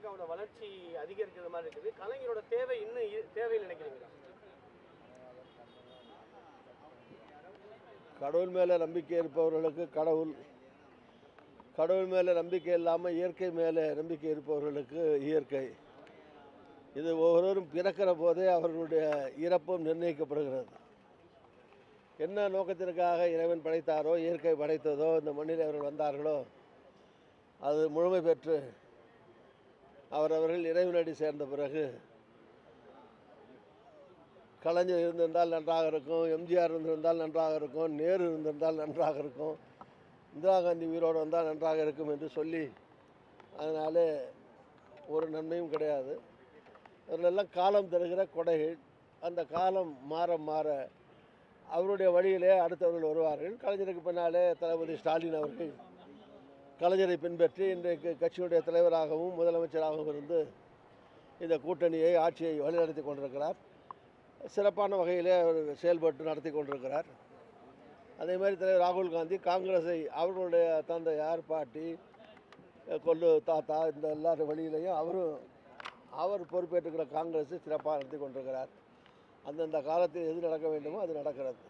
பாஜகவோட வளர்ச்சி அதிகரிக்கிற மாதிரி இருக்குது. கலைஞரோட தேவை இன்னும் தேவைன்னு நினைக்கிறீங்களா? கடவுள் மேலே நம்பிக்கை இருப்பவர்களுக்கு கடவுள், கடவுள் மேலே நம்பிக்கை இல்லாமல் இயற்கை மேலே நம்பிக்கை இருப்பவர்களுக்கு இயற்கை. இது ஒவ்வொருவரும் பிறக்கிற போதே அவர்களுடைய இறப்பும் நிர்ணயிக்கப்படுகிறது. என்ன நோக்கத்திற்காக இறைவன் படைத்தாரோ, இயற்கை படைத்ததோ, இந்த மண்ணில் அவர்கள் வந்தார்களோ, அது முழுமை பெற்று அவர்கள் இறைவனடி சேர்ந்த பிறகு கலைஞர் இருந்திருந்தால் நன்றாக இருக்கும், எம்ஜிஆர் இருந்திருந்தால் நன்றாக இருக்கும், நேரு இருந்திருந்தால் நன்றாக இருக்கும், இந்திரா காந்தி உயிரோடு வந்தால் நன்றாக இருக்கும் என்று சொல்லி அதனால் ஒரு நன்மையும் கிடையாது. அவர்களெல்லாம் காலம் தருகிற கொடைகள். அந்த காலம் மாற மாற அவருடைய வழியிலே அடுத்தவர்கள் வருவார்கள். கலைஞருக்கு பின்னாலே தளபதி ஸ்டாலின் அவர்கள் கலைஞரை பின்பற்றி இன்றைக்கு கட்சியுடைய தலைவராகவும் முதலமைச்சராகவும் இருந்து இந்த கூட்டணியை, ஆட்சியை வழிநடத்தி கொண்டிருக்கிறார். சிறப்பான வகையிலே அவர் செயல்பட்டு நடத்தி கொண்டிருக்கிறார். அதே மாதிரி தலைவர் ராகுல் காந்தி காங்கிரஸை அவர்களுடைய தந்தையார், பாட்டி, கொல்லு தாத்தா இந்த எல்லார் வழியிலையும் அவர் பொறுப்பேற்றுக்கிற காங்கிரஸை சிறப்பாக நடத்தி கொண்டிருக்கிறார். அந்தந்த காலத்தில் எது நடக்க வேண்டுமோ அது நடக்கிறது.